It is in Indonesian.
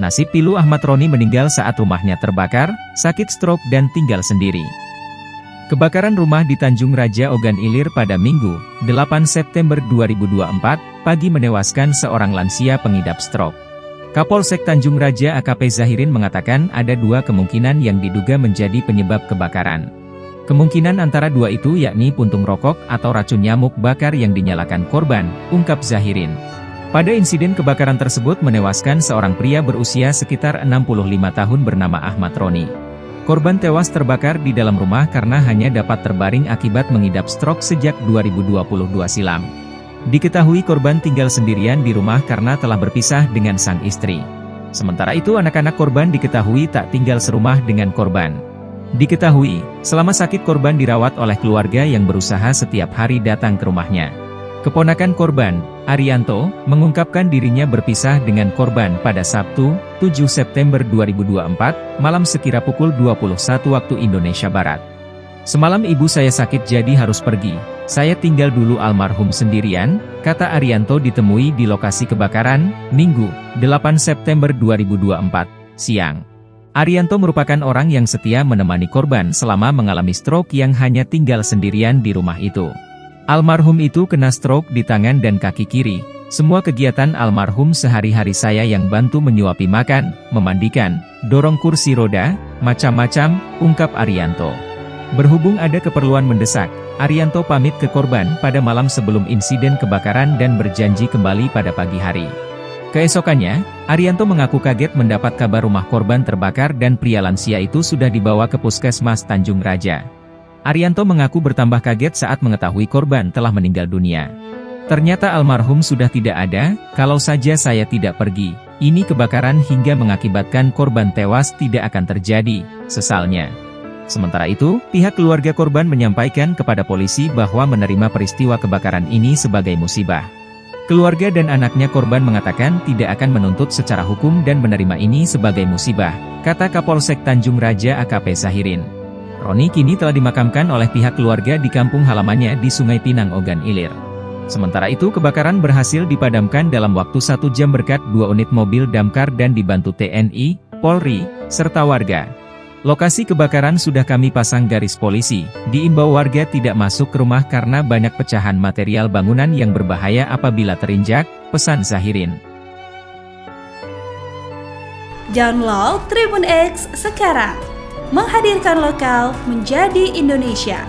Nasib pilu Ahmad Roni meninggal saat rumahnya terbakar, sakit stroke dan tinggal sendiri. Kebakaran rumah di Tanjung Raja Ogan Ilir pada Minggu, 8 September 2024, pagi menewaskan seorang lansia pengidap stroke. Kapolsek Tanjung Raja AKP Zahirin mengatakan ada dua kemungkinan yang diduga menjadi penyebab kebakaran. Kemungkinan antara dua itu yakni puntung rokok atau racun nyamuk bakar yang dinyalakan korban, ungkap Zahirin. Pada insiden kebakaran tersebut menewaskan seorang pria berusia sekitar 65 tahun bernama Ahmad Roni. Korban tewas terbakar di dalam rumah karena hanya dapat terbaring akibat mengidap stroke sejak 2022 silam. Diketahui korban tinggal sendirian di rumah karena telah berpisah dengan sang istri. Sementara itu anak-anak korban diketahui tak tinggal serumah dengan korban. Diketahui, selama sakit korban dirawat oleh keluarga yang berusaha setiap hari datang ke rumahnya. Keponakan korban, Arianto, mengungkapkan dirinya berpisah dengan korban pada Sabtu, 7 September 2024, malam sekira pukul 21 waktu Indonesia Barat. Semalam ibu saya sakit jadi harus pergi, saya tinggal dulu almarhum sendirian, kata Arianto ditemui di lokasi kebakaran, Minggu, 8 September 2024, siang. Arianto merupakan orang yang setia menemani korban selama mengalami stroke yang hanya tinggal sendirian di rumah itu. Almarhum itu kena stroke di tangan dan kaki kiri. Semua kegiatan almarhum sehari-hari saya yang bantu menyuapi makan, memandikan, dorong kursi roda, macam-macam, ungkap Arianto. Berhubung ada keperluan mendesak, Arianto pamit ke korban pada malam sebelum insiden kebakaran dan berjanji kembali pada pagi hari. Keesokannya, Arianto mengaku kaget mendapat kabar rumah korban terbakar dan pria lansia itu sudah dibawa ke Puskesmas Tanjung Raja. Arianto mengaku bertambah kaget saat mengetahui korban telah meninggal dunia. Ternyata almarhum sudah tidak ada, kalau saja saya tidak pergi, ini kebakaran hingga mengakibatkan korban tewas tidak akan terjadi, sesalnya. Sementara itu, pihak keluarga korban menyampaikan kepada polisi bahwa menerima peristiwa kebakaran ini sebagai musibah. Keluarga dan anaknya korban mengatakan tidak akan menuntut secara hukum dan menerima ini sebagai musibah, kata Kapolsek Tanjung Raja AKP Zahirin. Roni kini telah dimakamkan oleh pihak keluarga di kampung halamannya di Sungai Pinang Ogan Ilir. Sementara itu kebakaran berhasil dipadamkan dalam waktu 1 jam berkat 2 unit mobil damkar dan dibantu TNI, Polri, serta warga. Lokasi kebakaran sudah kami pasang garis polisi, diimbau warga tidak masuk ke rumah karena banyak pecahan material bangunan yang berbahaya apabila terinjak, pesan Zahirin. Download Tribun X sekarang. Menghadirkan lokal menjadi Indonesia.